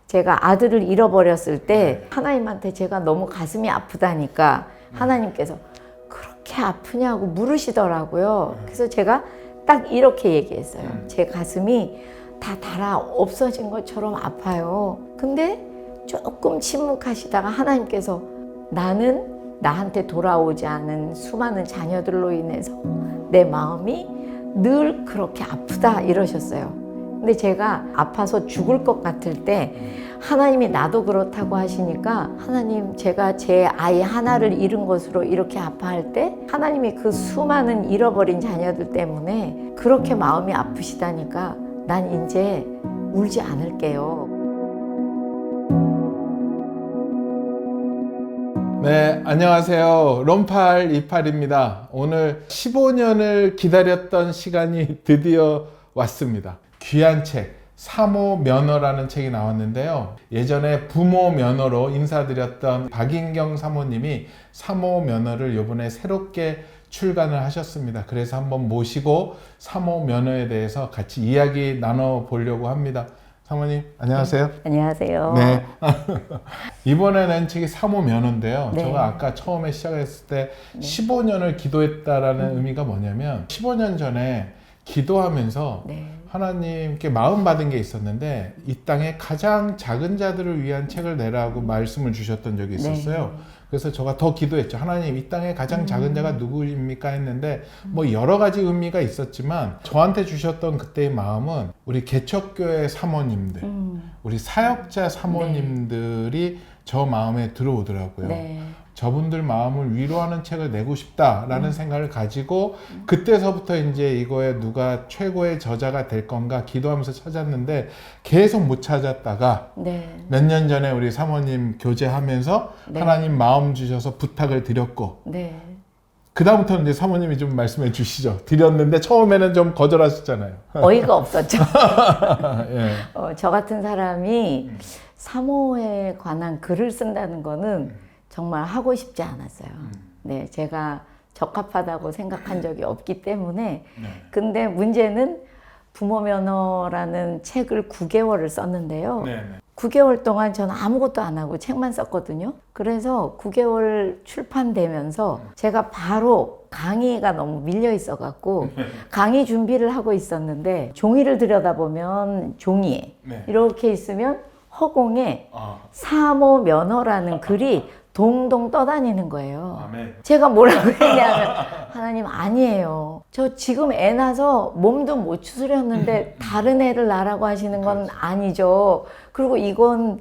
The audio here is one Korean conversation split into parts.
제가 아들을 잃어버렸을 때 하나님한테 제가 너무 가슴이 아프다니까 하나님께서 그렇게 아프냐고 물으시더라고요. 그래서 제가 딱 이렇게 얘기했어요. 제 가슴이 다 달아 없어진 것처럼 아파요. 근데 조금 침묵하시다가 하나님께서 나는 나한테 돌아오지 않은 수많은 자녀들로 인해서 내 마음이 늘 그렇게 아프다 이러셨어요. 근데 제가 아파서 죽을 것 같을 때 하나님이 나도 그렇다고 하시니까 하나님 제가 제 아이 하나를 잃은 것으로 이렇게 아파할 때 하나님이 그 수많은 잃어버린 자녀들 때문에 그렇게 마음이 아프시다니까 난 이제 울지 않을게요. 네, 안녕하세요. 롬팔28입니다. 오늘 15년을 기다렸던 시간이 드디어 왔습니다. 귀한 책, 사모 면허라는 책이 나왔는데요. 예전에 부모 면허로 인사드렸던 박인경 사모님이 사모 면허를 이번에 새롭게 출간을 하셨습니다. 그래서 한번 모시고 사모 면허에 대해서 같이 이야기 나눠보려고 합니다. 사모님 안녕하세요. 네, 안녕하세요. 네. 이번에 낸 책이 사모 면허인데요. 네. 제가 아까 처음에 시작했을 때 15년을 기도했다라는 의미가 뭐냐면 15년 전에 기도하면서 하나님께 마음 받은 게 있었는데 이 땅에 가장 작은 자들을 위한 책을 내라고 말씀을 주셨던 적이 있었어요. 그래서 제가 더 기도했죠. 하나님, 이 땅에 가장 작은 자가 누구입니까? 했는데 뭐 여러 가지 의미가 있었지만 저한테 주셨던 그때의 마음은 우리 개척교회 사모님들, 우리 사역자 사모님들이 저 마음에 들어오더라고요. 저분들 마음을 위로하는 책을 내고 싶다라는 생각을 가지고 그때서부터 이제 이거에 누가 최고의 저자가 될 건가 기도하면서 찾았는데 계속 못 찾았다가 몇 년 전에 우리 사모님 교제하면서 하나님 마음 주셔서 부탁을 드렸고 그 다음부터는 이제 사모님이 좀 말씀해 주시죠. 드렸는데 처음에는 좀 거절하셨잖아요. 어이가 없었죠. 예. 저 같은 사람이 사모에 관한 글을 쓴다는 거는 정말 하고 싶지 않았어요. 네, 제가 적합하다고 생각한 적이 없기 때문에. 근데 문제는 부모 면허라는 책을 9개월을 썼는데요. 9개월 동안 저는 아무것도 안 하고 책만 썼거든요. 그래서 9개월 출판되면서 제가 바로 강의가 너무 밀려 있어 갖고 강의 준비를 하고 있었는데 종이를 들여다보면 종이에 이렇게 있으면 허공에 사모 면허라는 글이 동동 떠다니는 거예요. 제가 뭐라고 했냐면 하나님 아니에요. 저 지금 애 낳아서 몸도 못 추스렸는데 다른 애를 낳으라고 하시는 건 아니죠. 그리고 이건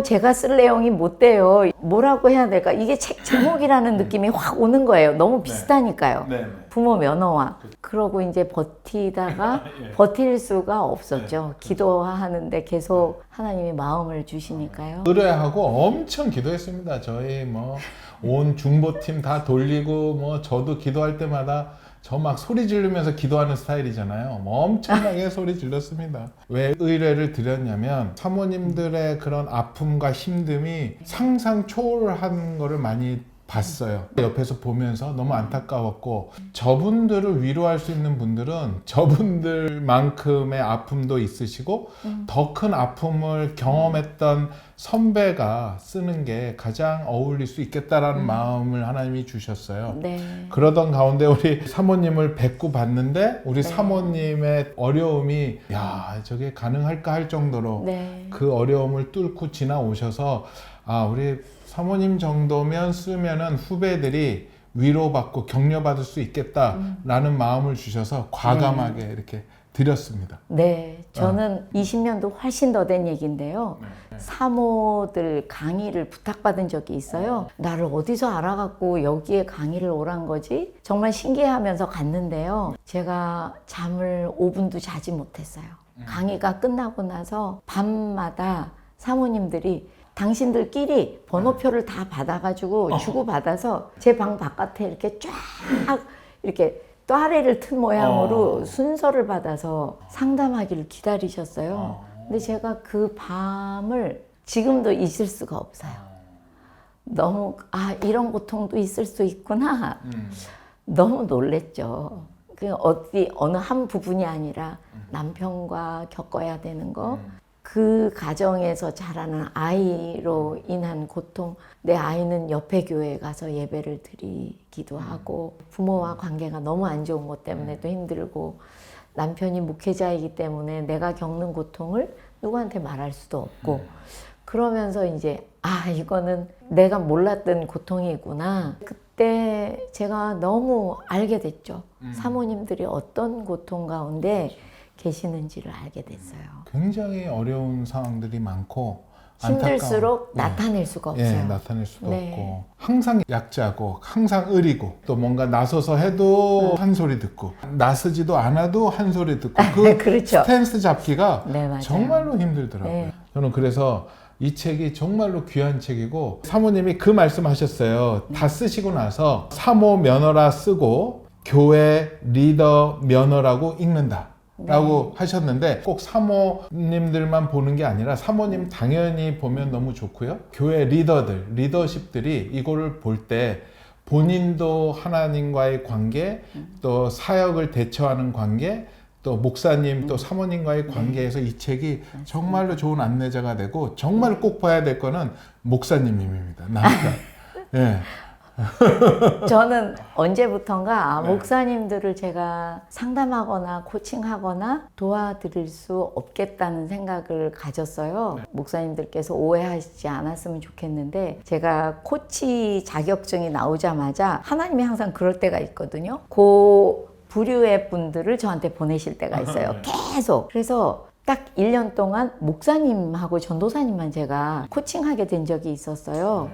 제가 쓸 내용이 못 돼요. 뭐라고 해야 될까? 이게 책 제목이라는 느낌이 확 오는 거예요. 너무 비슷하니까요. 부모 면허와. 그러고 이제 버티다가 버틸 수가 없었죠. 기도하는데 계속 하나님이 마음을 주시니까요. 의뢰하고 엄청 기도했습니다. 저희 뭐 온 중보팀 다 돌리고 뭐 저도 기도할 때마다 저 막 소리 지르면서 기도하는 스타일이잖아요. 뭐 엄청나게 소리 질렀습니다. 왜 의뢰를 드렸냐면 사모님들의 그런 아픔과 힘듦이 상상 초월한 거를 많이 봤어요. 옆에서 보면서 너무 안타까웠고 저분들을 위로할 수 있는 분들은 저분들만큼의 아픔도 있으시고 더 큰 아픔을 경험했던 선배가 쓰는 게 가장 어울릴 수 있겠다라는 마음을 하나님이 주셨어요. 그러던 가운데 우리 사모님을 뵙고 봤는데 우리 사모님의 어려움이 야 저게 가능할까 할 정도로 그 어려움을 뚫고 지나오셔서 아 우리 사모님 정도면 쓰면은 후배들이 위로받고 격려받을 수 있겠다라는 마음을 주셔서 과감하게 이렇게 드렸습니다. 저는 20년도 훨씬 더 된 얘기인데요. 사모들 강의를 부탁받은 적이 있어요. 나를 어디서 알아갖고 여기에 강의를 오란 거지? 정말 신기해하면서 갔는데요. 제가 잠을 5분도 자지 못했어요. 강의가 끝나고 나서 밤마다 사모님들이 당신들끼리 번호표를 다 받아가지고 주고받아서 제 방 바깥에 이렇게 쫙 이렇게 또아래를 튼 모양으로 순서를 받아서 상담하기를 기다리셨어요. 근데 제가 그 밤을 지금도 잊을 수가 없어요. 너무 이런 고통도 있을 수 있구나. 너무 놀랬죠. 그 어느 한 부분이 아니라 남편과 겪어야 되는 거, 그 가정에서 자라는 아이로 인한 고통, 내 아이는 옆에 교회에 가서 예배를 드리기도 하고 부모와 관계가 너무 안 좋은 것 때문에도 힘들고 남편이 목회자이기 때문에 내가 겪는 고통을 누구한테 말할 수도 없고 그러면서 이제 이거는 내가 몰랐던 고통이구나. 그때 제가 너무 알게 됐죠. 사모님들이 어떤 고통 가운데 계시는지를 알게 됐어요. 굉장히 어려운 상황들이 많고 힘들수록 안타까운, 나타낼 수가 예, 없어요. 나타낼 수도 네. 없고 항상 약자고 항상 의리고 또 뭔가 나서서 해도 한 소리 듣고 나서지도 않아도 한 소리 듣고 그 그렇죠. 스탠스 잡기가 네, 맞아요. 정말로 힘들더라고요. 네. 저는 그래서 이 책이 정말로 귀한 책이고 사모님이 그 말씀하셨어요. 다 쓰시고 나서 사모 면허라 쓰고 교회 리더 면허라고 읽는다. 라고 하셨는데 꼭 사모님들만 보는 게 아니라 사모님 당연히 보면 너무 좋고요. 교회 리더들, 리더십들이 이거를 볼 때 본인도 하나님과의 관계, 또 사역을 대처하는 관계, 또 목사님, 또 사모님과의 관계에서 이 책이 정말로 좋은 안내자가 되고 정말 꼭 봐야 될 거는 목사님입니다. 남편. 예. 저는 언제부턴가 목사님들을 제가 상담하거나 코칭하거나 도와드릴 수 없겠다는 생각을 가졌어요. 목사님들께서 오해하시지 않았으면 좋겠는데 제가 코치 자격증이 나오자마자 하나님이 항상 그럴 때가 있거든요. 그 부류의 분들을 저한테 보내실 때가 있어요. 계속. 그래서 딱 1년 동안 목사님하고 전도사님만 제가 코칭하게 된 적이 있었어요.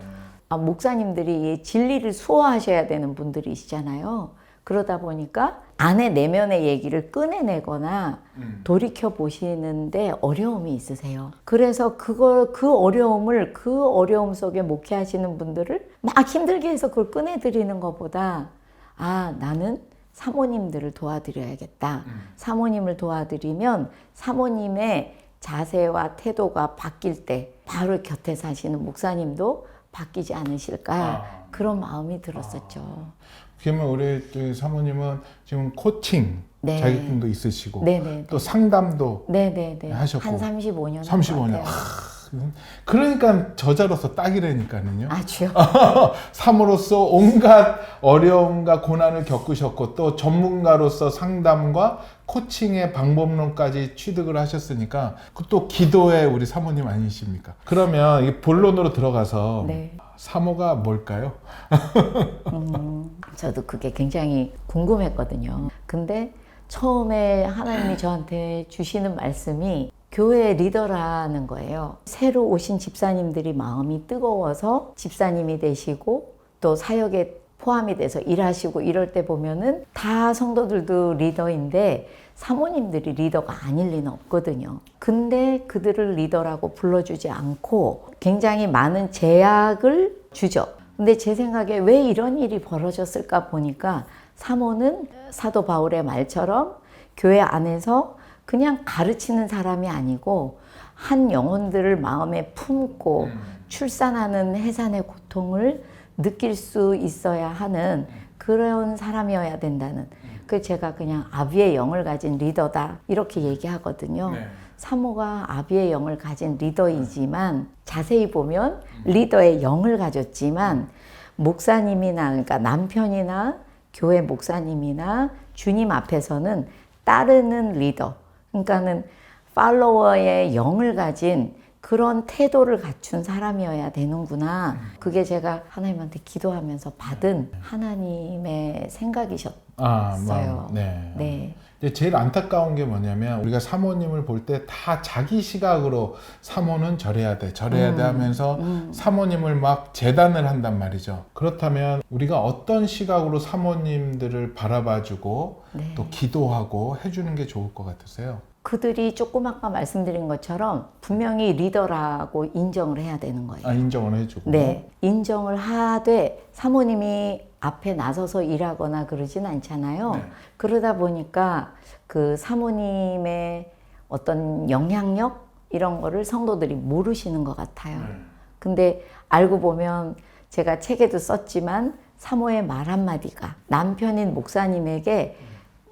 목사님들이 진리를 수호하셔야 되는 분들이시잖아요. 그러다 보니까 안에 내면의 얘기를 꺼내내거나 돌이켜 보시는데 어려움이 있으세요. 그래서 그 어려움 속에 목회하시는 분들을 막 힘들게 해서 그걸 꺼내드리는 것보다 나는 사모님들을 도와드려야겠다. 사모님을 도와드리면 사모님의 자세와 태도가 바뀔 때 바로 곁에 사시는 목사님도 바뀌지 않으실까 그런 마음이 들었었죠. 그러면 우리 사모님은 지금 코칭 네. 자격증도 있으시고 네네. 또 상담도 네네네. 하셨고 한 35년 35년. 그러니까 저자로서 딱이라니까요. 아주요. 사모로서 온갖 어려움과 고난을 겪으셨고 또 전문가로서 상담과 코칭의 방법론까지 취득을 하셨으니까 또 기도의 우리 사모님 아니십니까? 그러면 이 본론으로 들어가서 네. 사모가 뭘까요? 저도 그게 굉장히 궁금했거든요. 근데 처음에 하나님이 저한테 주시는 말씀이 교회 리더라는 거예요. 새로 오신 집사님들이 마음이 뜨거워서 집사님이 되시고 또 사역에 포함이 돼서 일하시고 이럴 때 보면은 다 성도들도 리더인데 사모님들이 리더가 아닐 리는 없거든요. 근데 그들을 리더라고 불러주지 않고 굉장히 많은 제약을 주죠. 근데 제 생각에 왜 이런 일이 벌어졌을까 보니까 사모는 사도 바울의 말처럼 교회 안에서 그냥 가르치는 사람이 아니고 한 영혼들을 마음에 품고 출산하는 해산의 고통을 느낄 수 있어야 하는 그런 사람이어야 된다는 그 제가 그냥 아비의 영을 가진 리더다 이렇게 얘기하거든요. 네. 사모가 아비의 영을 가진 리더이지만 자세히 보면 리더의 영을 가졌지만 목사님이나 그러니까 남편이나 교회 목사님이나 주님 앞에서는 따르는 리더 그러니까는 팔로워의 영을 가진 그런 태도를 갖춘 사람이어야 되는구나. 그게 제가 하나님한테 기도하면서 받은 하나님의 생각이셨어요. 네. 네. 근데 제일 안타까운 게 뭐냐면 우리가 사모님을 볼 때 다 자기 시각으로 사모는 저래야 돼 하면서 사모님을 막 재단을 한단 말이죠. 그렇다면 우리가 어떤 시각으로 사모님들을 바라봐주고 네. 또 기도하고 해주는 게 좋을 것 같으세요? 그들이 조금 아까 말씀드린 것처럼 분명히 리더라고 인정을 해야 되는 거예요. 인정을 해주고. 네. 인정을 하되 사모님이 앞에 나서서 일하거나 그러진 않잖아요. 네. 그러다 보니까 그 사모님의 어떤 영향력 이런 거를 성도들이 모르시는 것 같아요. 근데 알고 보면 제가 책에도 썼지만 사모의 말 한마디가 남편인 목사님에게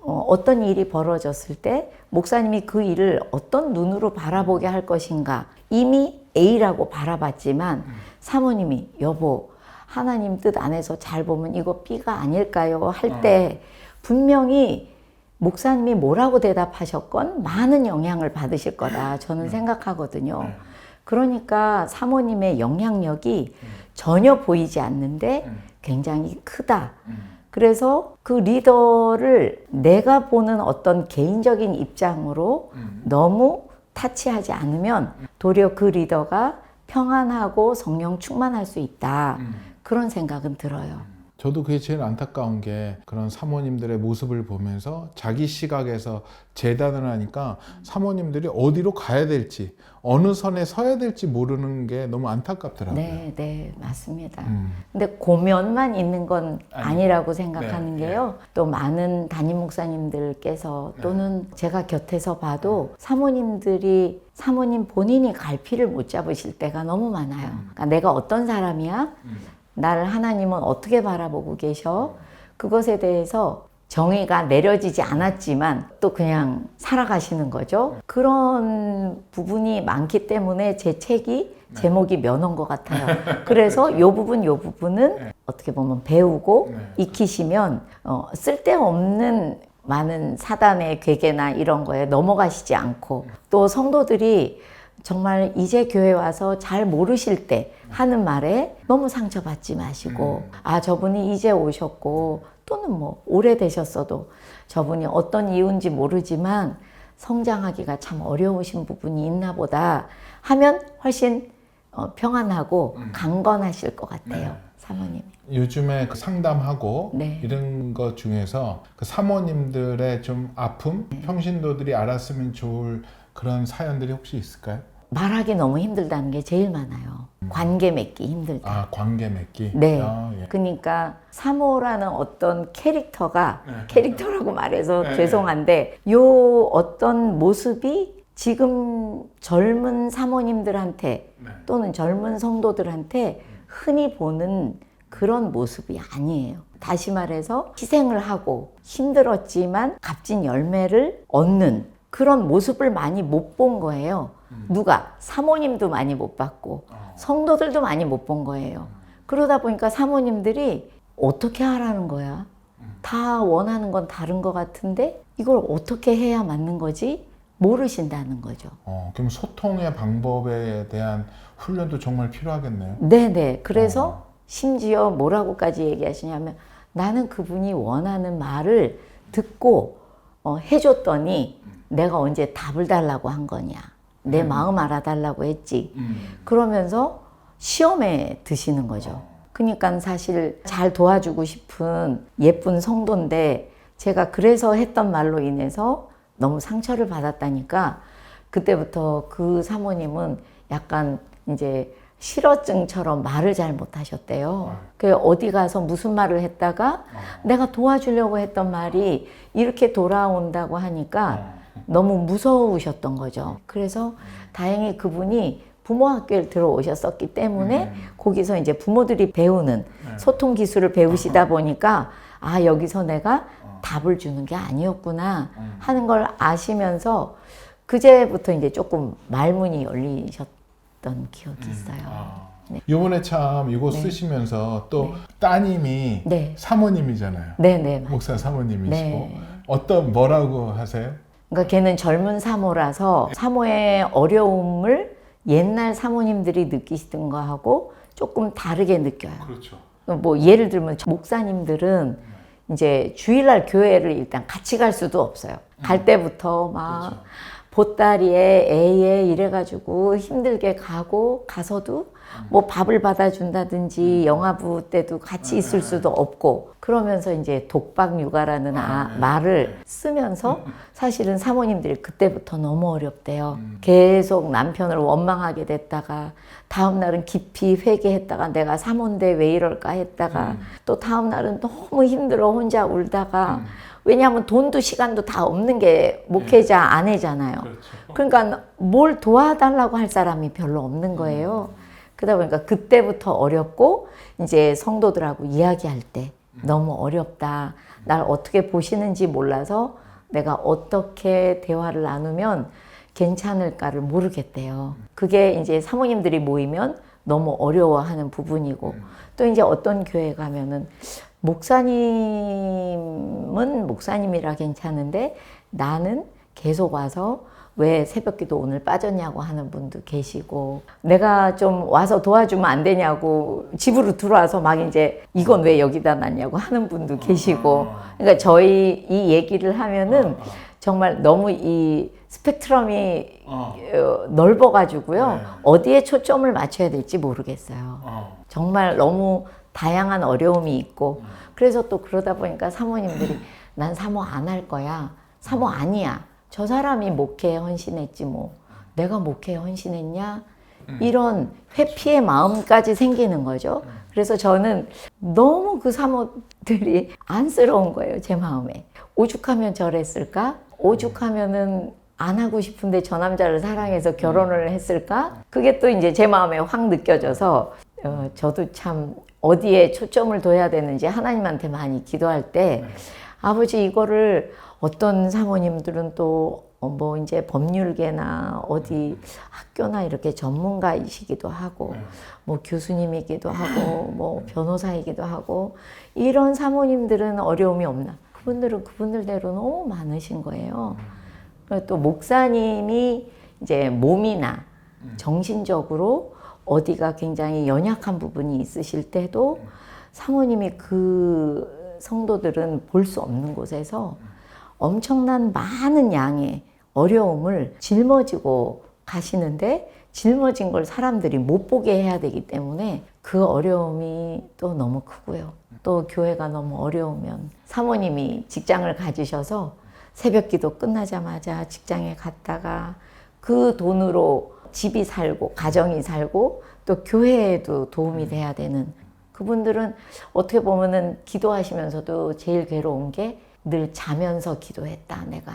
어떤 일이 벌어졌을 때 목사님이 그 일을 어떤 눈으로 바라보게 할 것인가. 이미 A라고 바라봤지만 사모님이 여보 하나님 뜻 안에서 잘 보면 이거 B가 아닐까요? 할 때 분명히 목사님이 뭐라고 대답하셨건 많은 영향을 받으실 거다 저는 생각하거든요. 그러니까 사모님의 영향력이 전혀 보이지 않는데 굉장히 크다. 그래서 그 리더를 내가 보는 어떤 개인적인 입장으로 너무 타치하지 않으면 도리어 그 리더가 평안하고 성령 충만할 수 있다. 그런 생각은 들어요. 저도 그게 제일 안타까운 게 그런 사모님들의 모습을 보면서 자기 시각에서 재단을 하니까 사모님들이 어디로 가야 될지 어느 선에 서야 될지 모르는 게 너무 안타깝더라고요. 네, 네, 맞습니다. 근데 고면만 있는 건 아니라고 생각하는 게요. 또 많은 담임 목사님들께서 또는 제가 곁에서 봐도 사모님들이 사모님 본인이 갈피를 못 잡으실 때가 너무 많아요. 그러니까 내가 어떤 사람이야? 나를 하나님은 어떻게 바라보고 계셔? 그것에 대해서 정의가 내려지지 않았지만 또 그냥 살아가시는 거죠. 그런 부분이 많기 때문에 제 책이 제목이 면허인 것 같아요. 그래서 요 부분은 어떻게 보면 배우고 익히시면 쓸데없는 많은 사단의 괴계나 이런 거에 넘어가시지 않고 또 성도들이 정말 이제 교회 와서 잘 모르실 때 하는 말에 너무 상처받지 마시고 아 저분이 이제 오셨고 또는 뭐 오래되셨어도 저분이 어떤 이유인지 모르지만 성장하기가 참 어려우신 부분이 있나 보다 하면 훨씬 평안하고 강건하실 것 같아요. 사모님이. 요즘에 그 상담하고 네. 이런 것 중에서 그 사모님들의 좀 아픔, 평신도들이 알았으면 좋을 그런 사연들이 혹시 있을까요? 말하기 너무 힘들다는 게 제일 많아요. 관계 맺기 힘들다. 아, 관계 맺기? 네. 예. 그러니까 사모라는 어떤 캐릭터가 캐릭터라고 말해서 죄송한데 요 어떤 모습이 지금 젊은 사모님들한테 또는 젊은 성도들한테 흔히 보는 그런 모습이 아니에요. 다시 말해서 희생을 하고 힘들었지만 값진 열매를 얻는 그런 모습을 많이 못 본 거예요. 누가? 사모님도 많이 못 봤고 성도들도 많이 못 본 거예요. 그러다 보니까 사모님들이 어떻게 하라는 거야? 다 원하는 건 다른 것 같은데 이걸 어떻게 해야 맞는 거지? 모르신다는 거죠. 그럼 소통의 방법에 대한 훈련도 정말 필요하겠네요. 네네. 그래서 심지어 뭐라고까지 얘기하시냐면 나는 그분이 원하는 말을 듣고 해줬더니 내가 언제 답을 달라고 한 거냐. 내 마음 알아달라고 했지. 그러면서 시험에 드시는 거죠. 그러니까 사실 잘 도와주고 싶은 예쁜 성도인데 제가 그래서 했던 말로 인해서 너무 상처를 받았다니까 그때부터 그 사모님은 약간 이제 실어증처럼 말을 잘 못하셨대요. 그 어디 가서 무슨 말을 했다가 내가 도와주려고 했던 말이 이렇게 돌아온다고 하니까 너무 무서우셨던 거죠. 그래서 다행히 그분이 부모 학교에 들어오셨었기 때문에 거기서 이제 부모들이 배우는 소통 기술을 배우시다 보니까 아 여기서 내가 답을 주는 게 아니었구나 하는 걸 아시면서 그제부터 이제 조금 말문이 열리셨던 기억이 있어요. 네. 이번에 참 이거 쓰시면서 또 따님이 사모님이잖아요. 네네. 목사 사모님이시고 네. 뭐라고 하세요? 그러니까 걔는 젊은 사모라서 사모의 어려움을 옛날 사모님들이 느끼시던 거하고 조금 다르게 느껴요. 그렇죠. 뭐 예를 들면 무목사님들은 이제 주일날 교회를 일단 같이 갈 수도 없어요. 갈 때부터 막 그렇죠. 보따리에 애에 이래가지고 힘들게 가서도 뭐 밥을 받아준다든지 영화부 때도 같이 있을 수도 없고 그러면서 이제 독박 육아라는 말을 쓰면서 사실은 사모님들이 그때부터 너무 어렵대요. 계속 남편을 원망하게 됐다가 다음 날은 깊이 회개했다가 내가 사모인데 왜 이럴까 했다가 또 다음 날은 너무 힘들어 혼자 울다가 왜냐하면 돈도 시간도 다 없는 게 목회자 아내잖아요. 그렇죠. 그러니까 뭘 도와달라고 할 사람이 별로 없는 거예요. 그러다 보니까 그때부터 어렵고 이제 성도들하고 이야기할 때 너무 어렵다. 날 어떻게 보시는지 몰라서 내가 어떻게 대화를 나누면 괜찮을까를 모르겠대요. 그게 이제 사모님들이 모이면 너무 어려워하는 부분이고, 또 이제 어떤 교회 가면은 목사님은 목사님이라 괜찮은데 나는 계속 와서 왜 새벽기도 오늘 빠졌냐고 하는 분도 계시고, 내가 좀 와서 도와주면 안 되냐고 집으로 들어와서 막 이제 이건 왜 여기다 놨냐고 하는 분도 계시고, 그러니까 저희 이 얘기를 하면은 정말 너무 이 스펙트럼이 넓어가지고요. 어디에 초점을 맞춰야 될지 모르겠어요. 정말 너무 다양한 어려움이 있고, 그래서 또 그러다 보니까 사모님들이 난 사모 안 할 거야. 사모 아니야. 저 사람이 목회에 헌신했지 뭐 내가 목회에 헌신했냐? 이런 회피의 마음까지 생기는 거죠. 그래서 저는 너무 그 사모들이 안쓰러운 거예요, 제 마음에. 오죽하면 저랬을까? 오죽하면은 안 하고 싶은데 저 남자를 사랑해서 결혼을 했을까? 그게 또 이제 제 마음에 확 느껴져서 저도 참 어디에 초점을 둬야 되는지 하나님한테 많이 기도할 때, 아버지 이거를 어떤 사모님들은 또 뭐 이제 법률계나 어디 학교나 이렇게 전문가이시기도 하고, 뭐 교수님이기도 하고, 뭐 변호사이기도 하고, 이런 사모님들은 어려움이 없나? 그분들은 그분들대로 너무 많으신 거예요. 그리고 또 목사님이 이제 몸이나 정신적으로 어디가 굉장히 연약한 부분이 있으실 때도 사모님이 그 성도들은 볼 수 없는 곳에서 엄청난 많은 양의 어려움을 짊어지고 가시는데, 짊어진 걸 사람들이 못 보게 해야 되기 때문에 그 어려움이 또 너무 크고요. 또 교회가 너무 어려우면 사모님이 직장을 가지셔서 새벽기도 끝나자마자 직장에 갔다가 그 돈으로 집이 살고 가정이 살고 또 교회에도 도움이 돼야 되는, 그분들은 어떻게 보면은 기도하시면서도 제일 괴로운 게 늘 자면서 기도했다, 내가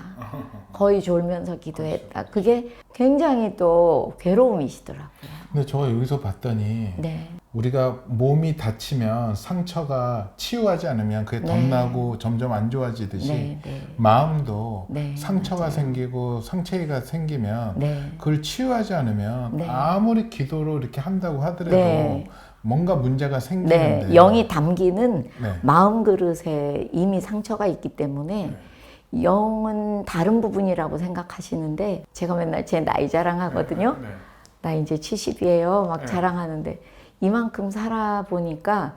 거의 졸면서 기도했다. 그게 굉장히 또 괴로움이시더라고요. 근데 제가 여기서 봤더니 네. 우리가 몸이 다치면 상처가 치유하지 않으면 그게 네. 덧나고 점점 안 좋아지듯이 네, 네. 마음도 네, 상처가 맞아요. 생기고 상처가 생기면 네. 그걸 치유하지 않으면 네. 아무리 기도로 이렇게 한다고 하더라도 네. 뭔가 문제가 생기는데, 네, 영이 담기는 네. 마음 그릇에 이미 상처가 있기 때문에 영은 다른 부분이라고 생각하시는데, 제가 맨날 제 나이 자랑하거든요. 네. 나 이제 70이에요. 막 네. 자랑하는데 이만큼 살아보니까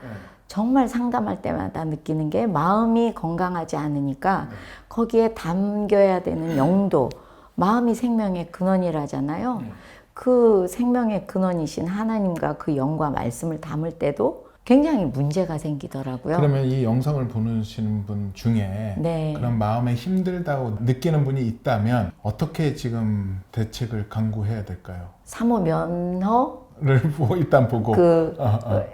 정말 상담할 때마다 느끼는 게, 마음이 건강하지 않으니까 거기에 담겨야 되는 영도, 마음이 생명의 근원이라잖아요. 그 생명의 근원이신 하나님과 그 영과 말씀을 담을 때도 굉장히 문제가 생기더라고요. 그러면 이 영상을 보시는 분 중에 네. 그런 마음에 힘들다고 느끼는 분이 있다면 어떻게 지금 대책을 강구해야 될까요? 사모 면허 를 일단 보고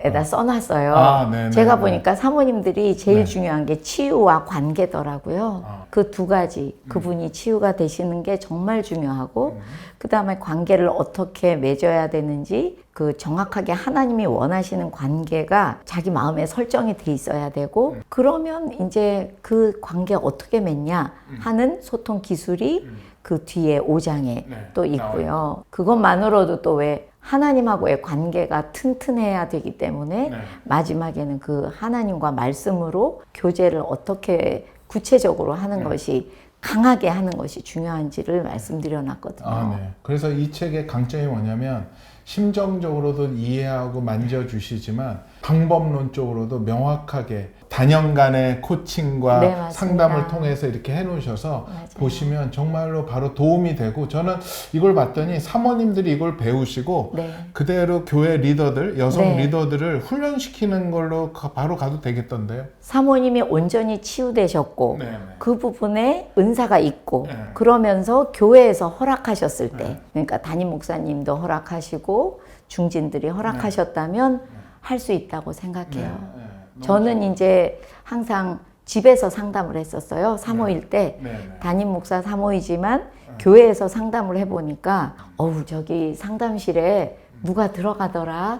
에다 써놨어요. 아, 네네, 제가 네. 보니까 사모님들이 제일 네. 중요한 게 치유와 관계더라고요. 그 두 가지, 그분이 치유가 되시는 게 정말 중요하고, 그 다음에 관계를 어떻게 맺어야 되는지, 그 정확하게 하나님이 원하시는 관계가 자기 마음에 설정이 돼 있어야 되고, 그러면 이제 그 관계 어떻게 맺냐 하는 소통 기술이 그 뒤에 5장에 또 있고요. 그것만으로도 또 왜 하나님하고의 관계가 튼튼해야 되기 때문에 마지막에는 그 하나님과 말씀으로 교제를 어떻게 구체적으로 하는 것이, 강하게 하는 것이 중요한지를 말씀드려 놨거든요. 아, 네. 그래서 이 책의 강점이 뭐냐면 심정적으로도 이해하고 만져주시지만 방법론적으로도 명확하게 단연간의 코칭과 네, 맞습니다. 상담을 통해서 이렇게 해놓으셔서 맞아요. 보시면 정말로 바로 도움이 되고, 저는 이걸 봤더니 사모님들이 이걸 배우시고 네. 그대로 교회 리더들, 여성 네. 리더들을 훈련시키는 걸로 바로 가도 되겠던데요. 사모님이 온전히 치유되셨고 네, 네. 그 부분에 은사가 있고, 네. 그러면서 교회에서 허락하셨을 때, 그러니까 담임 목사님도 허락하시고 중진들이 허락하셨다면 할 수 있다고 생각해요. 저는 이제 항상 집에서 상담을 했었어요. 사모일 때. 담임 목사 사모이지만 교회에서 상담을 해보니까, 어우, 저기 상담실에 누가 들어가더라?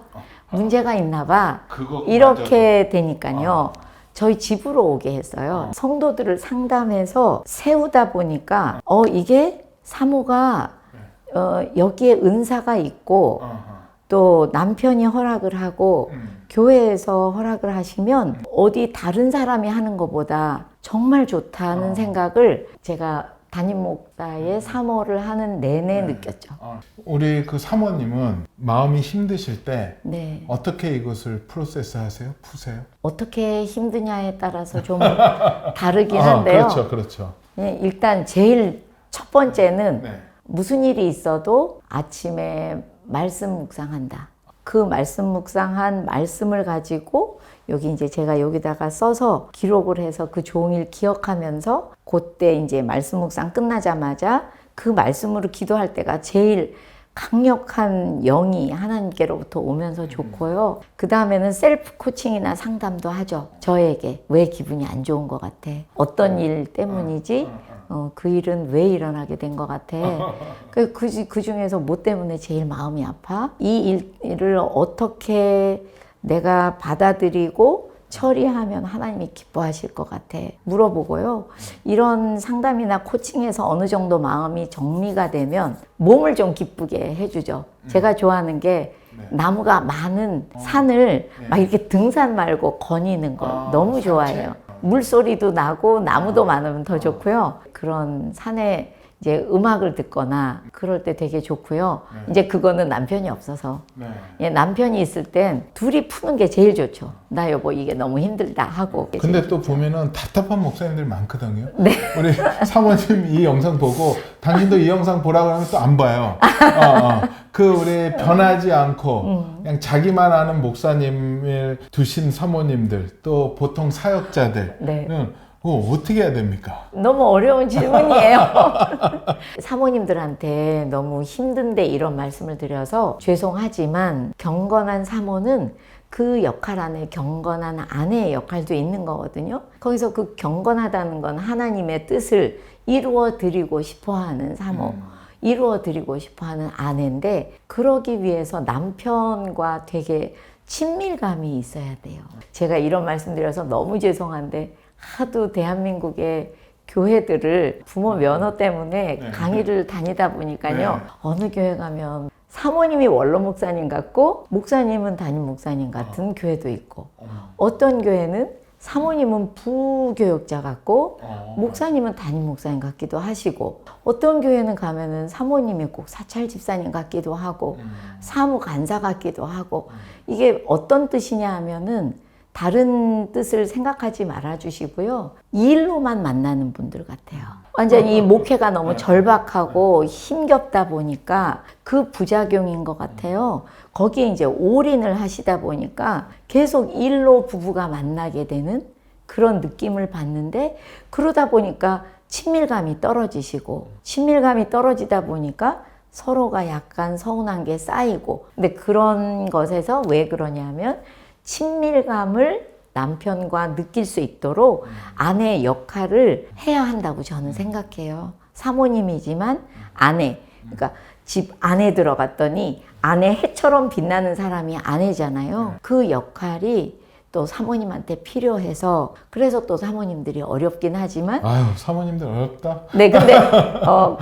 문제가 있나 봐. 그거 이렇게 되니까요. 저희 집으로 오게 했어요. 성도들을 상담해서 세우다 보니까 이게 사모가 여기에 은사가 있고 또 남편이 허락을 하고 교회에서 허락을 하시면 어디 다른 사람이 하는 것보다 정말 좋다는 생각을 제가 담임 목사의 사모를 하는 내내 느꼈죠. 우리 그 사모님은 마음이 힘드실 때 네. 어떻게 이것을 프로세스 하세요? 푸세요? 어떻게 힘드냐에 따라서 좀 다르긴 한데요. 그렇죠, 그렇죠. 네, 일단 제일 첫 번째는 네. 무슨 일이 있어도 아침에 말씀 묵상한다. 그 말씀 묵상한 말씀을 가지고 여기 이제 제가 여기다가 써서 기록을 해서 그 종일 기억하면서 그때 이제 말씀 묵상 끝나자마자 그 말씀으로 기도할 때가 제일 강력한 영이 하나님께로부터 오면서 좋고요. 그 다음에는 셀프 코칭이나 상담도 하죠. 저에게 왜 기분이 안 좋은 것 같아? 어떤 일 때문이지? 그 일은 왜 일어나게 된 것 같아? 그 중에서 뭐 때문에 제일 마음이 아파? 이 일을 어떻게 내가 받아들이고 처리하면 하나님이 기뻐하실 것 같아 물어보고요. 이런 상담이나 코칭에서 어느 정도 마음이 정리가 되면 몸을 좀 기쁘게 해주죠. 제가 좋아하는 게 나무가 많은 산을 막 이렇게 등산 말고 거니는 거 너무 좋아해요. 물소리도 나고 나무도 많으면 더 좋고요. 그런 산에 이제 음악을 듣거나 그럴 때 되게 좋고요. 이제 그거는 남편이 없어서 예, 남편이 있을 땐 둘이 푸는 게 제일 좋죠. 나 여보 이게 너무 힘들다 하고. 근데 또 보면은 답답한 목사님들 많거든요. 우리 사모님 이 영상 보고 당신도 이 영상 보라고 하면 또 안 봐요. 그 우리 변하지 않고 그냥 자기만 아는 목사님을 두신 사모님들 또 보통 사역자들은 어떻게 해야 됩니까? 너무 어려운 질문이에요. 사모님들한테 너무 힘든데 이런 말씀을 드려서 죄송하지만 경건한 사모는 그 역할 안에 경건한 아내의 역할도 있는 거거든요. 거기서 그 경건하다는 건 하나님의 뜻을 이루어 드리고 싶어 하는 사모, 이루어 드리고 싶어 하는 아내인데 그러기 위해서 남편과 되게 친밀감이 있어야 돼요. 제가 이런 말씀 드려서 너무 죄송한데 하도 대한민국의 교회들을 부모 면허 때문에 강의를 다니다 보니까요. 어느 교회 가면 사모님이 원로 목사님 같고 목사님은 담임 목사님 같은 교회도 있고 어떤 교회는 사모님은 부교역자 같고 목사님은 담임 목사님 같기도 하시고 어떤 교회는 가면은 사모님이 꼭 사찰 집사님 같기도 하고 사무 간사 같기도 하고 이게 어떤 뜻이냐 하면은 다른 뜻을 생각하지 말아 주시고요. 이 일로만 만나는 분들 같아요. 완전히 이 목회가 너무 절박하고 힘겹다 보니까 그 부작용인 것 같아요. 거기에 이제 올인을 하시다 보니까 계속 일로 부부가 만나게 되는 그런 느낌을 받는데 그러다 보니까 친밀감이 떨어지시고 친밀감이 떨어지다 보니까 서로가 약간 서운한 게 쌓이고 근데 그런 것에서 왜 그러냐면 친밀감을 남편과 느낄 수 있도록 아내의 역할을 해야 한다고 저는 생각해요. 사모님이지만 아내, 그러니까 집 안에 들어갔더니 아내 해처럼 빛나는 사람이 아내잖아요. 그 역할이 또 사모님한테 필요해서 그래서 또 사모님들이 어렵긴 하지만 아유 사모님들 어렵다. 네, 근데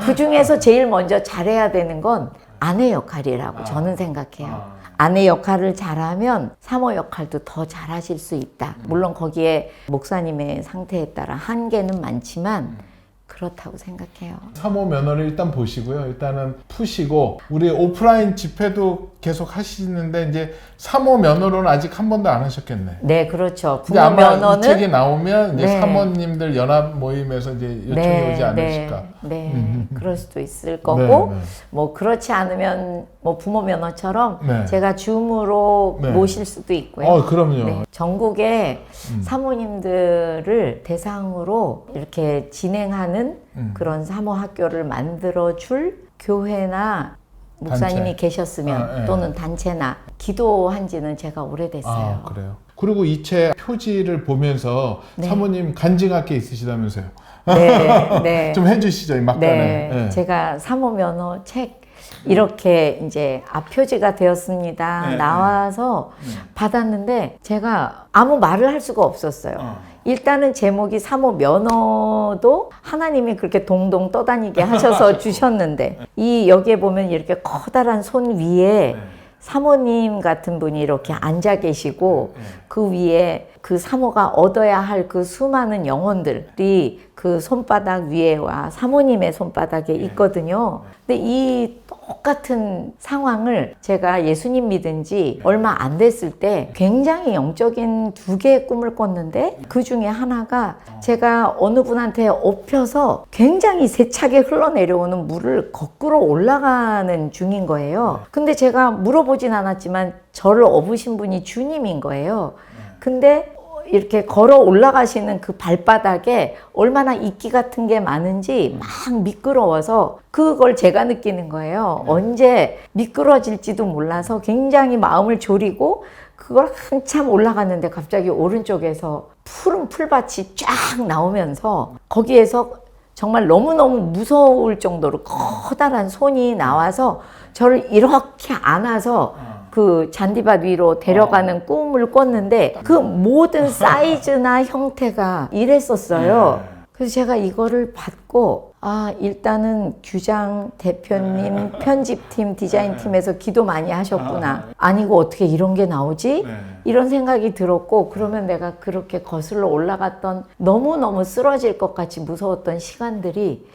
그 중에서 제일 먼저 잘해야 되는 건 아내 역할이라고 저는 생각해요. 아내 역할을 잘하면 사모 역할도 더 잘하실 수 있다. 물론 거기에 목사님의 상태에 따라 한계는 많지만 그렇다고 생각해요. 사모 면허를 일단 보시고요. 일단은 푸시고 우리 오프라인 집회도 계속 하시는데 이제 사모 면허로는 아직 한 번도 안 하셨겠네. 네, 그렇죠. 근데 부모 아마 면허는 이 책이 나오면 이제 네. 사모님들 연합 모임에서 이제 요청이 오지 않으실까. 네, 그럴 수도 있을 거고, 네. 뭐 그렇지 않으면 뭐 부모 면허처럼 네. 제가 줌으로 네. 모실 수도 있고요. 그럼요. 네, 전국의 사모님들을 대상으로 이렇게 진행하는 그런 사모 학교를 만들어 줄 교회나 목사님이 단체. 계셨으면 네. 또는 단체나 기도한 지는 제가 오래됐어요. 그래요. 그리고 이 책 표지를 보면서 네. 사모님 간증할 게 있으시다면서요. 네, 네. 좀 해주시죠, 이 막간에. 네, 제가 사모 면허 책 이렇게 이제 앞표지가 되었습니다. 네, 나와서 받았는데 제가 아무 말을 할 수가 없었어요. 일단은 제목이 사모 면허도 하나님이 그렇게 동동 떠다니게 하셔서 주셨는데 이 여기에 보면 이렇게 커다란 손 위에 사모님 같은 분이 이렇게 앉아 계시고 그 위에 그 사모가 얻어야 할 그 수많은 영혼들이 그 손바닥 위에와 사모님의 손바닥에 있거든요. 근데 이 똑같은 상황을 제가 예수님 믿은 지 얼마 안 됐을 때 굉장히 영적인 두 개의 꿈을 꿨는데 그 중에 하나가 제가 어느 분한테 업혀서 굉장히 세차게 흘러내려오는 물을 거꾸로 올라가는 중인 거예요. 근데 제가 물어보진 않았지만 저를 업으신 분이 주님인 거예요. 근데 이렇게 걸어 올라가시는 그 발바닥에 얼마나 이끼 같은 게 많은지 막 미끄러워서 그걸 제가 느끼는 거예요. 언제 미끄러질지도 몰라서 굉장히 마음을 졸이고 그걸 한참 올라갔는데 갑자기 오른쪽에서 푸른 풀밭이 쫙 나오면서 거기에서 정말 너무너무 무서울 정도로 커다란 손이 나와서 저를 이렇게 안아서 그 잔디밭 위로 데려가는 꿈을 꿨는데 그 모든 사이즈나 형태가 이랬었어요. 그래서 제가 이거를 받고 일단은 규장 대표님 편집팀 디자인팀에서 기도 많이 하셨구나. 아니고 어떻게 이런 게 나오지? 이런 생각이 들었고 그러면 내가 그렇게 거슬러 올라갔던 너무너무 쓰러질 것 같이 무서웠던 시간들이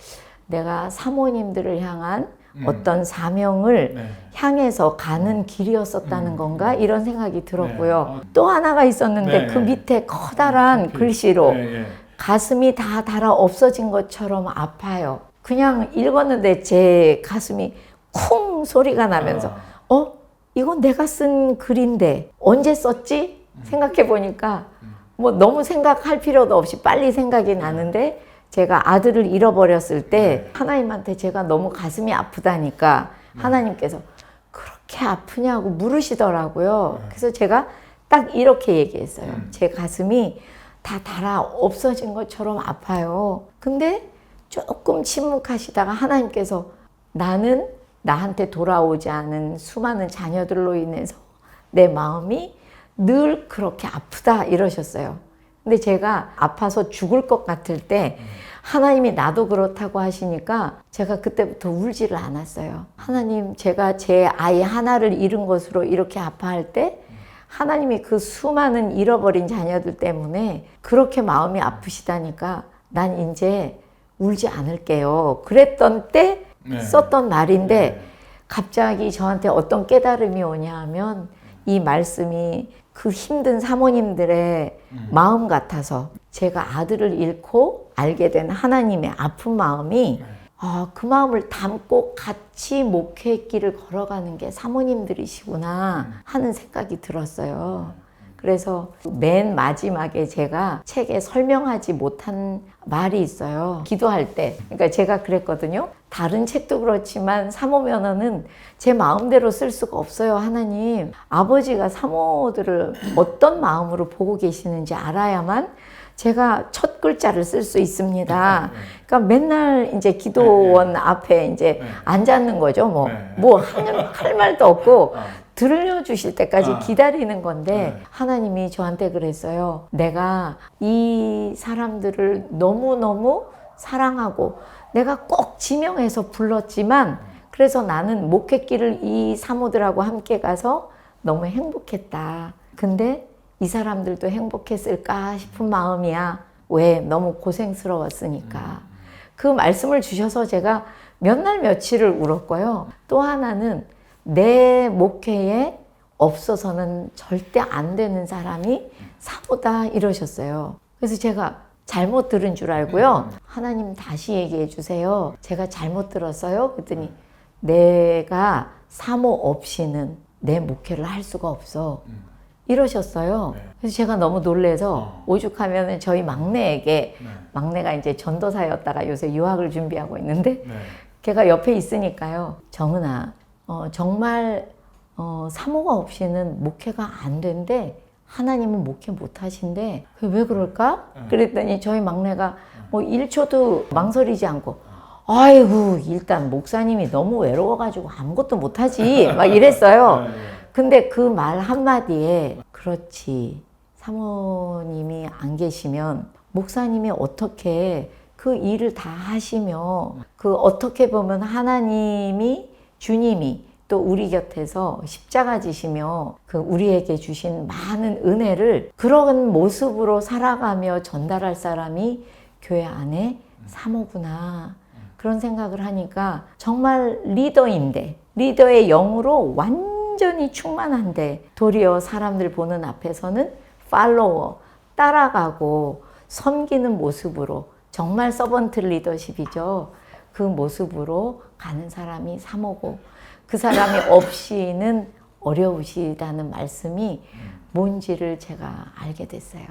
내가 사모님들을 향한 어떤 사명을 향해서 가는 길이었었다는 건가 이런 생각이 들었고요. 또 하나가 있었는데 그 밑에 커다란 글씨로 가슴이 다 닳아 없어진 것처럼 아파요. 그냥 읽었는데 제 가슴이 쿵 소리가 나면서 이건 내가 쓴 글인데 언제 썼지? 생각해 보니까 뭐 너무 생각할 필요도 없이 빨리 생각이 나는데 제가 아들을 잃어버렸을 때 하나님한테 제가 너무 가슴이 아프다니까 하나님께서 그렇게 아프냐고 물으시더라고요. 그래서 제가 딱 이렇게 얘기했어요. 제 가슴이 다 닳아 없어진 것처럼 아파요. 근데 조금 침묵하시다가 하나님께서 나는 나한테 돌아오지 않은 수많은 자녀들로 인해서 내 마음이 늘 그렇게 아프다 이러셨어요. 근데 제가 아파서 죽을 것 같을 때 하나님이 나도 그렇다고 하시니까 제가 그때부터 울지를 않았어요. 하나님, 제가 제 아이 하나를 잃은 것으로 이렇게 아파할 때 하나님이 그 수많은 잃어버린 자녀들 때문에 그렇게 마음이 아프시다니까 난 이제 울지 않을게요. 그랬던 때 썼던 말인데 갑자기 저한테 어떤 깨달음이 오냐 하면 이 말씀이 그 힘든 사모님들의 마음 같아서 제가 아들을 잃고 알게 된 하나님의 아픈 마음이 그 마음을 담고 같이 목회의 길을 걸어가는 게 사모님들이시구나 하는 생각이 들었어요. 그래서 맨 마지막에 제가 책에 설명하지 못한 말이 있어요. 기도할 때. 그러니까 제가 그랬거든요. 다른 책도 그렇지만 사모 면허는 제 마음대로 쓸 수가 없어요. 하나님, 아버지가 사모들을 어떤 마음으로 보고 계시는지 알아야만 제가 첫 글자를 쓸 수 있습니다. 그러니까 맨날 이제 기도원 앞에 이제 앉았는 거죠. 뭐 할 말도 없고 들려주실 때까지 기다리는 건데 하나님이 저한테 그랬어요. 내가 이 사람들을 너무너무 사랑하고 내가 꼭 지명해서 불렀지만 그래서 나는 목회길을 이 사모들하고 함께 가서 너무 행복했다. 근데 이 사람들도 행복했을까 싶은 마음이야. 왜? 너무 고생스러웠으니까. 그 말씀을 주셔서 제가 몇 날 며칠을 울었고요. 또 하나는 내 목회에 없어서는 절대 안 되는 사람이 사모다 이러셨어요. 그래서 제가 잘못 들은 줄 알고요. 하나님 다시 얘기해 주세요. 제가 잘못 들었어요. 그랬더니 내가 사모 없이는 내 목회를 할 수가 없어. 이러셨어요. 그래서 제가 너무 놀래서 오죽하면 저희 막내에게 막내가 이제 전도사였다가 요새 유학을 준비하고 있는데 걔가 옆에 있으니까요. 정은아, 정말 사모가 없이는 목회가 안 된대. 하나님은 목회 못 하신대. 왜 그럴까? 그랬더니 저희 막내가 뭐 1초도 망설이지 않고 아이고, 일단 목사님이 너무 외로워가지고 아무것도 못하지. 막 이랬어요. 근데 그 말 한마디에, 그렇지. 사모님이 안 계시면 목사님이 어떻게 그 일을 다 하시며, 그 어떻게 보면 하나님이, 주님이 또 우리 곁에서 십자가 지시며 그 우리에게 주신 많은 은혜를 그런 모습으로 살아가며 전달할 사람이 교회 안에 사모구나. 그런 생각을 하니까 정말 리더인데, 리더의 영으로 완전히 충만한데, 도리어 사람들 보는 앞에서는 팔로워, 따라가고 섬기는 모습으로, 정말 서번트 리더십이죠. 그 모습으로 가는 사람이 사모고, 그 사람이 없이는 어려우시다는 말씀이 뭔지를 제가 알게 됐어요.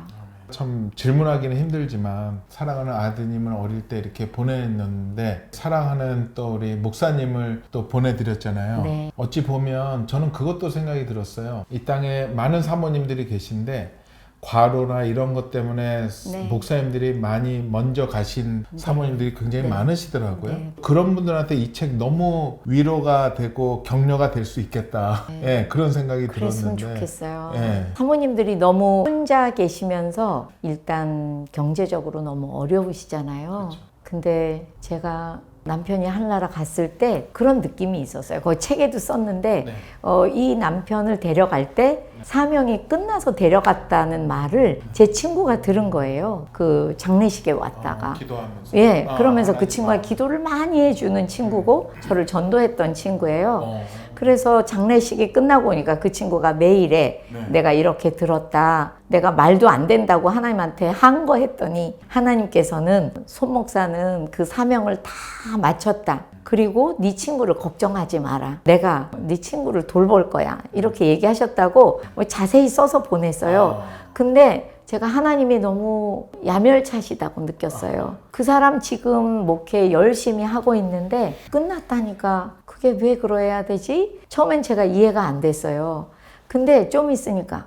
참 질문하기는 힘들지만 사랑하는 아드님을 어릴 때 이렇게 보냈는데 사랑하는 또 우리 목사님을 또 보내드렸잖아요. 네. 어찌 보면 저는 그것도 생각이 들었어요. 이 땅에 많은 사모님들이 계신데 과로나 이런 것 때문에 네. 목사님들이 많이 먼저 가신 사모님들이 굉장히 네. 많으시더라고요. 네. 그런 분들한테 이 책 너무 위로가 되고 격려가 될 수 있겠다. 네. 예, 그런 생각이 그랬으면 들었는데. 좋겠어요. 예. 사모님들이 너무 혼자 계시면서 일단 경제적으로 너무 어려우시잖아요. 그렇죠. 근데 제가 남편이 한나라 갔을 때 그런 느낌이 있었어요. 거기 책에도 썼는데 네. 이 남편을 데려갈 때 사명이 끝나서 데려갔다는 말을 제 친구가 들은 거예요. 그 장례식에 왔다가. 기도하면서. 예, 그러면서 그 하나님. 친구가 기도를 많이 해주는 친구고 저를 전도했던 친구예요. 어. 그래서 장례식이 끝나고 오니까 그 친구가 메일에 네. 내가 이렇게 들었다. 내가 말도 안 된다고 하나님한테 한 거 했더니 하나님께서는 손 목사는 그 사명을 다 마쳤다. 그리고 네 친구를 걱정하지 마라. 내가 네 친구를 돌볼 거야. 이렇게 얘기하셨다고 자세히 써서 보냈어요. 근데 제가 하나님이 너무 야멸차시다고 느꼈어요. 그 사람 지금 목회 열심히 하고 있는데 끝났다니까 그게 왜 그래야 되지? 처음엔 제가 이해가 안 됐어요. 근데 좀 있으니까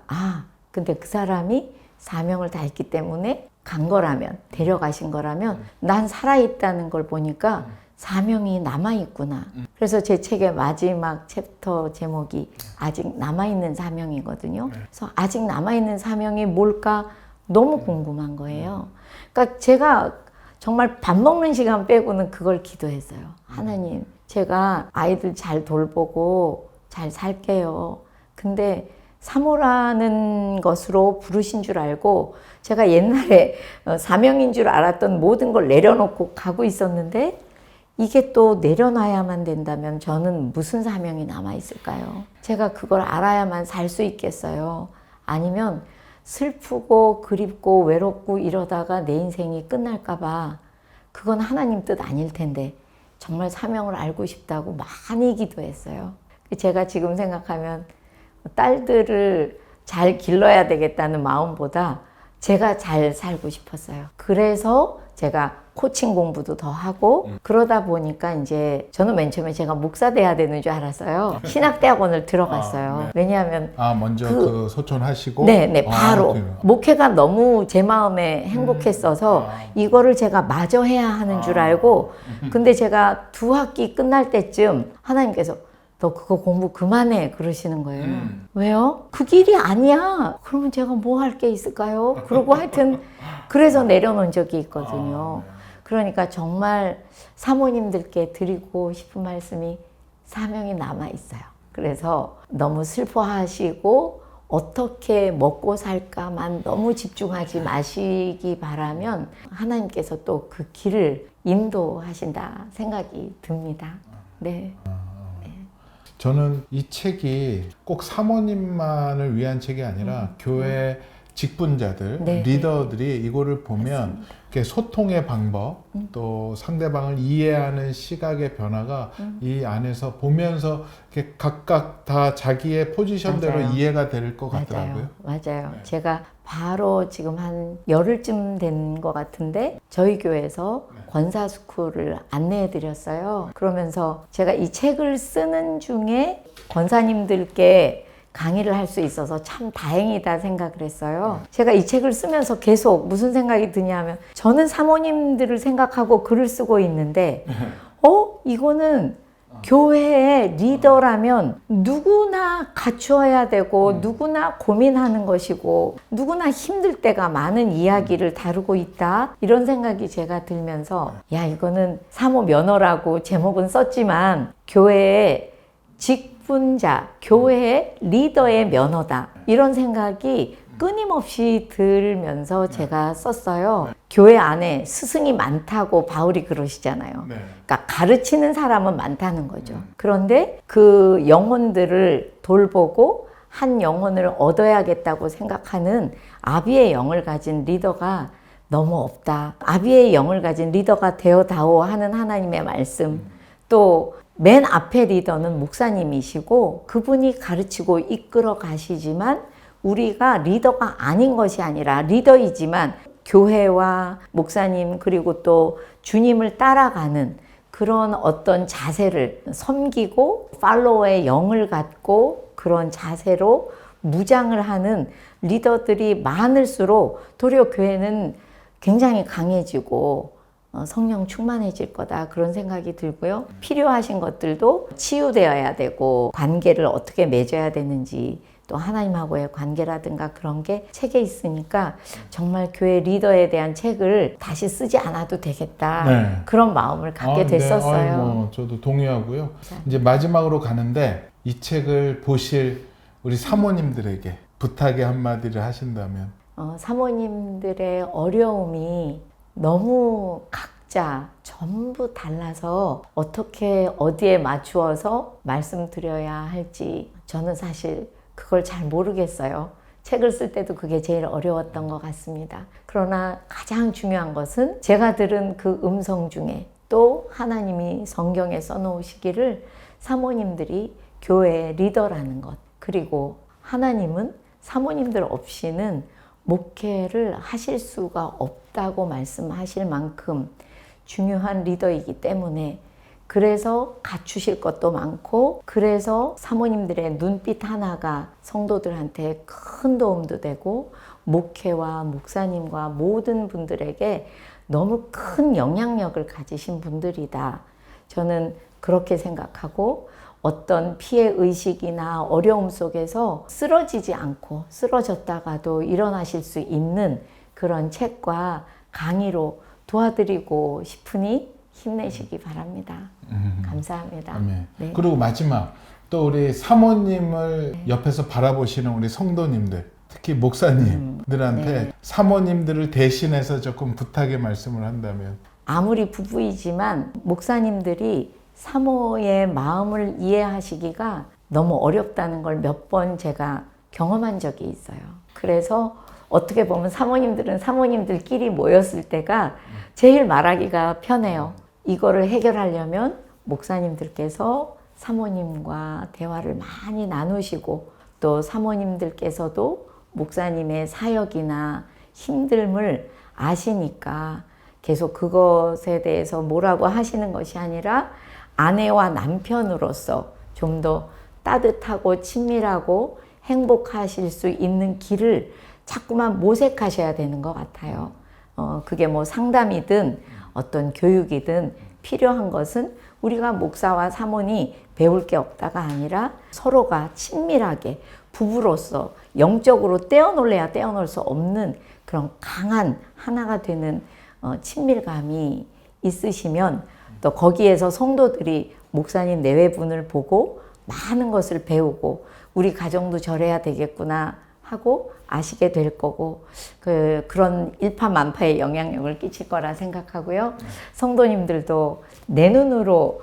근데 그 사람이 사명을 다했기 때문에 간 거라면, 데려가신 거라면 난 살아있다는 걸 보니까 사명이 남아있구나. 그래서 제 책의 마지막 챕터 제목이 아직 남아있는 사명이거든요. 그래서 아직 남아있는 사명이 뭘까 너무 궁금한 거예요. 그러니까 제가 정말 밥 먹는 시간 빼고는 그걸 기도했어요. 하나님, 제가 아이들 잘 돌보고 잘 살게요. 근데 사모라는 것으로 부르신 줄 알고 제가 옛날에 사명인 줄 알았던 모든 걸 내려놓고 가고 있었는데 이게 또 내려놔야만 된다면 저는 무슨 사명이 남아있을까요? 제가 그걸 알아야만 살 수 있겠어요. 아니면 슬프고 그립고 외롭고 이러다가 내 인생이 끝날까 봐 그건 하나님 뜻 아닐 텐데 정말 사명을 알고 싶다고 많이 기도했어요. 제가 지금 생각하면 딸들을 잘 길러야 되겠다는 마음보다 제가 잘 살고 싶었어요. 그래서 제가 코칭 공부도 더 하고 그러다 보니까 이제 저는 맨 처음에 제가 목사 돼야 되는 줄 알았어요. 신학대학원을 들어갔어요. 네. 왜냐하면 먼저 그 소천하시고 네, 바로 그래요. 목회가 너무 제 마음에 행복했어서 이거를 제가 마저 해야 하는 줄 알고 근데 제가 2학기 끝날 때쯤 하나님께서 너 그거 공부 그만해 그러시는 거예요. 왜요? 그 길이 아니야. 그러면 제가 뭐 할 게 있을까요? 그러고 하여튼 그래서 내려놓은 적이 있거든요. 그러니까 정말 사모님들께 드리고 싶은 말씀이 사명이 남아 있어요. 그래서 너무 슬퍼하시고 어떻게 먹고 살까만 너무 집중하지 마시기 바라면 하나님께서 또 그 길을 인도하신다 생각이 듭니다. 네. 저는 이 책이 꼭 사모님만을 위한 책이 아니라 교회 직분자들, 네. 리더들이 이거를 보면 이렇게 소통의 방법, 또 상대방을 이해하는 시각의 변화가 이 안에서 보면서 이렇게 각각 다 자기의 포지션대로 맞아요. 이해가 될 것 같더라고요. 맞아요. 제가 바로 지금 한 열흘쯤 된 것 같은데 저희 교회에서 권사 스쿨을 안내해 드렸어요. 그러면서 제가 이 책을 쓰는 중에 권사님들께 강의를 할 수 있어서 참 다행이다 생각을 했어요. 제가 이 책을 쓰면서 계속 무슨 생각이 드냐면 저는 사모님들을 생각하고 글을 쓰고 있는데 이거는 교회의 리더라면 누구나 갖추어야 되고 누구나 고민하는 것이고 누구나 힘들 때가 많은 이야기를 다루고 있다 이런 생각이 제가 들면서 야 이거는 사모 면허라고 제목은 썼지만 교회의 직분자, 교회의 리더의 면허다 이런 생각이 끊임없이 들면서 제가 썼어요. 교회 안에 스승이 많다고 바울이 그러시잖아요. 그러니까 가르치는 사람은 많다는 거죠. 그런데 그 영혼들을 돌보고 한 영혼을 얻어야겠다고 생각하는 아비의 영을 가진 리더가 너무 없다. 아비의 영을 가진 리더가 되어다오 하는 하나님의 말씀. 또 맨 앞에 리더는 목사님이시고 그분이 가르치고 이끌어 가시지만 우리가 리더가 아닌 것이 아니라 리더이지만 교회와 목사님 그리고 또 주님을 따라가는 그런 어떤 자세를 섬기고 팔로워의 영을 갖고 그런 자세로 무장을 하는 리더들이 많을수록 도리어 교회는 굉장히 강해지고 성령 충만해질 거다 그런 생각이 들고요. 필요하신 것들도 치유되어야 되고 관계를 어떻게 맺어야 되는지 또 하나님하고의 관계라든가 그런 게 책에 있으니까 정말 교회 리더에 대한 책을 다시 쓰지 않아도 되겠다. 네. 그런 마음을 갖게 됐었어요. 네. 저도 동의하고요. 이제 마지막으로 가는데 이 책을 보실 우리 사모님들에게 부탁의 한마디를 하신다면 사모님들의 어려움이 너무 각자 전부 달라서 어떻게 어디에 맞추어서 말씀드려야 할지 저는 사실 그걸 잘 모르겠어요. 책을 쓸 때도 그게 제일 어려웠던 것 같습니다. 그러나 가장 중요한 것은 제가 들은 그 음성 중에 또 하나님이 성경에 써놓으시기를 사모님들이 교회의 리더라는 것 그리고 하나님은 사모님들 없이는 목회를 하실 수가 없다고 말씀하실 만큼 중요한 리더이기 때문에 그래서 갖추실 것도 많고 그래서 사모님들의 눈빛 하나가 성도들한테 큰 도움도 되고 목회와 목사님과 모든 분들에게 너무 큰 영향력을 가지신 분들이다. 저는 그렇게 생각하고 어떤 피해 의식이나 어려움 속에서 쓰러지지 않고 쓰러졌다가도 일어나실 수 있는 그런 책과 강의로 도와드리고 싶으니 힘내시기 바랍니다. 감사합니다. 아멘. 네. 그리고 마지막 또 우리 사모님을 옆에서 바라보시는 우리 성도님들 특히 목사님들한테 네. 사모님들을 대신해서 조금 부탁의 말씀을 한다면 아무리 부부이지만 목사님들이 사모의 마음을 이해하시기가 너무 어렵다는 걸 몇 번 제가 경험한 적이 있어요. 그래서 어떻게 보면 사모님들은 사모님들끼리 모였을 때가 제일 말하기가 편해요. 이거를 해결하려면 목사님들께서 사모님과 대화를 많이 나누시고 또 사모님들께서도 목사님의 사역이나 힘듦을 아시니까 계속 그것에 대해서 뭐라고 하시는 것이 아니라 아내와 남편으로서 좀 더 따뜻하고 친밀하고 행복하실 수 있는 길을 자꾸만 모색하셔야 되는 것 같아요. 그게 뭐 상담이든 어떤 교육이든 필요한 것은 우리가 목사와 사모니 배울 게 없다가 아니라 서로가 친밀하게 부부로서 영적으로 떼어놓을래야 떼어놓을 수 없는 그런 강한 하나가 되는 친밀감이 있으시면 또 거기에서 성도들이 목사님 내외분을 보고 많은 것을 배우고 우리 가정도 저래야 되겠구나 하고 아시게 될 거고 그런 일파만파의 영향력을 끼칠 거라 생각하고요. 성도님들도 내 눈으로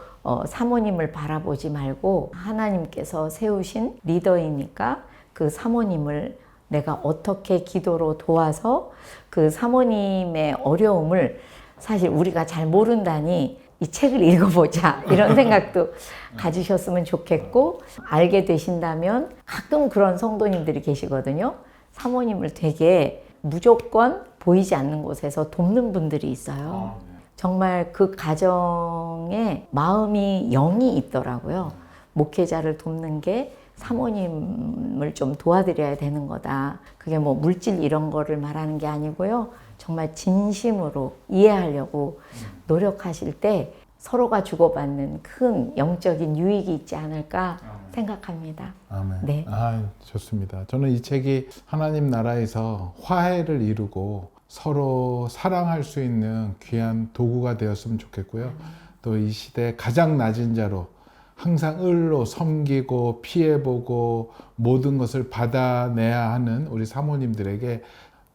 사모님을 바라보지 말고 하나님께서 세우신 리더이니까 그 사모님을 내가 어떻게 기도로 도와서 그 사모님의 어려움을 사실 우리가 잘 모른다니 이 책을 읽어보자 이런 생각도 가지셨으면 좋겠고 알게 되신다면 가끔 그런 성도님들이 계시거든요. 사모님을 되게 무조건 보이지 않는 곳에서 돕는 분들이 있어요. 정말 그 가정에 마음이 영이 있더라고요. 목회자를 돕는 게 사모님을 좀 도와드려야 되는 거다. 그게 뭐 물질 이런 거를 말하는 게 아니고요. 정말 진심으로 이해하려고 노력하실 때 서로가 주고받는 큰 영적인 유익이 있지 않을까 생각합니다. 아멘. 네. 좋습니다. 저는 이 책이 하나님 나라에서 화해를 이루고 서로 사랑할 수 있는 귀한 도구가 되었으면 좋겠고요. 또 이 시대 가장 낮은 자로 항상 을로 섬기고 피해보고 모든 것을 받아내야 하는 우리 사모님들에게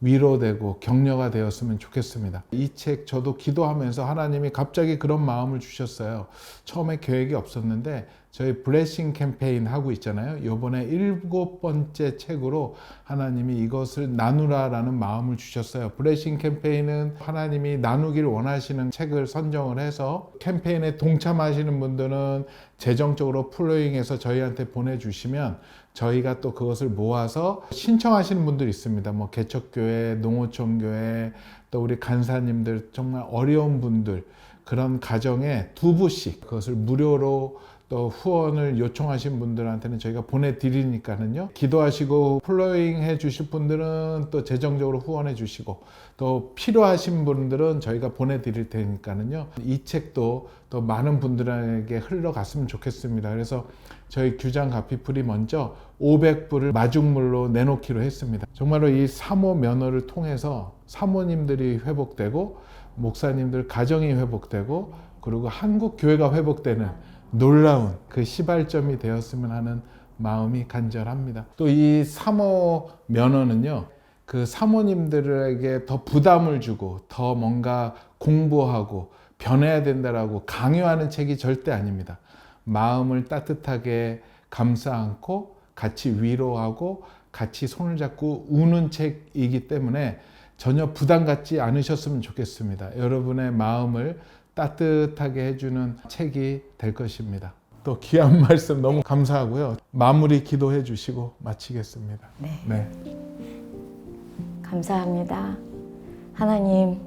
위로되고 격려가 되었으면 좋겠습니다. 이 책 저도 기도하면서 하나님이 갑자기 그런 마음을 주셨어요. 처음에 계획이 없었는데 저희 블레싱 캠페인 하고 있잖아요. 이번에 7번째 책으로 하나님이 이것을 나누라라는 마음을 주셨어요. 블레싱 캠페인은 하나님이 나누기를 원하시는 책을 선정을 해서 캠페인에 동참하시는 분들은 재정적으로 플로잉해서 저희한테 보내주시면 저희가 또 그것을 모아서 신청하시는 분들이 있습니다. 뭐 개척교회, 농어촌교회, 또 우리 간사님들 정말 어려운 분들 그런 가정에 2부씩 그것을 무료로 또 후원을 요청하신 분들한테는 저희가 보내드리니까는요. 기도하시고 플로잉 해주실 분들은 또 재정적으로 후원해 주시고 또 필요하신 분들은 저희가 보내드릴 테니까는요. 이 책도 또 많은 분들에게 흘러갔으면 좋겠습니다. 그래서 저희 규장 가피풀이 먼저 500불을 마중물로 내놓기로 했습니다. 정말로 이 사모 면허를 통해서 사모님들이 회복되고 목사님들 가정이 회복되고 그리고 한국 교회가 회복되는 놀라운 그 시발점이 되었으면 하는 마음이 간절합니다. 또 이 사모 면허는요, 그 사모님들에게 더 부담을 주고 더 뭔가 공부하고 변해야 된다라고 강요하는 책이 절대 아닙니다. 마음을 따뜻하게 감싸 안고 같이 위로하고 같이 손을 잡고 우는 책이기 때문에 전혀 부담 갖지 않으셨으면 좋겠습니다. 여러분의 마음을 따뜻하게 해주는 책이 될 것입니다. 또 귀한 말씀 너무 감사하고요. 마무리 기도해 주시고 마치겠습니다. 네. 감사합니다. 하나님,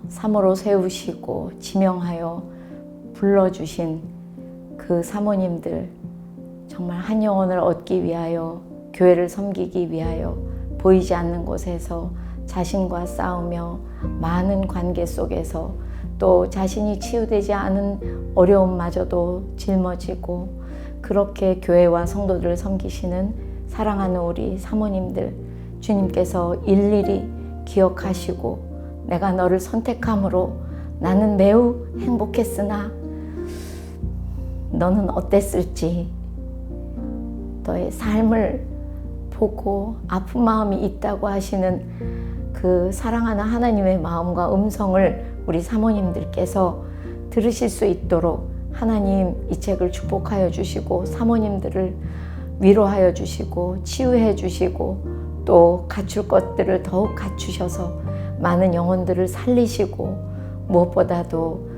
사모로 세우시고 지명하여 불러주신 그 사모님들 정말 한 영혼을 얻기 위하여 교회를 섬기기 위하여 보이지 않는 곳에서 자신과 싸우며 많은 관계 속에서 또 자신이 치유되지 않은 어려움마저도 짊어지고 그렇게 교회와 성도들을 섬기시는 사랑하는 우리 사모님들 주님께서 일일이 기억하시고 내가 너를 선택함으로 나는 매우 행복했으나 너는 어땠을지 너의 삶을 보고 아픈 마음이 있다고 하시는 그 사랑하는 하나님의 마음과 음성을 우리 사모님들께서 들으실 수 있도록 하나님 이 책을 축복하여 주시고 사모님들을 위로하여 주시고 치유해 주시고 또 갖출 것들을 더욱 갖추셔서 많은 영혼들을 살리시고 무엇보다도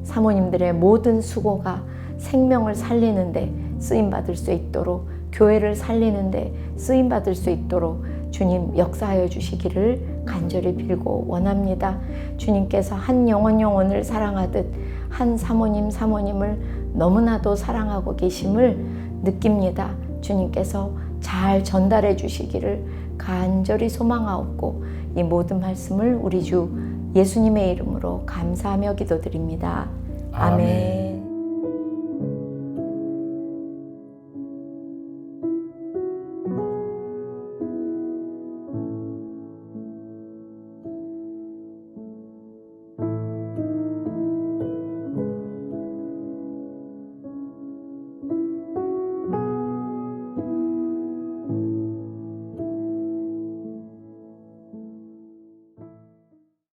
사모님들의 모든 수고가 생명을 살리는데 쓰임받을 수 있도록 교회를 살리는데 쓰임받을 수 있도록 주님 역사하여 주시기를 간절히 빌고 원합니다. 주님께서 한 영혼을 사랑하듯 한 사모님을 너무나도 사랑하고 계심을 느낍니다. 주님께서 잘 전달해 주시기를 간절히 소망하옵고 이 모든 말씀을 우리 주 예수님의 이름으로 감사하며 기도드립니다. 아멘.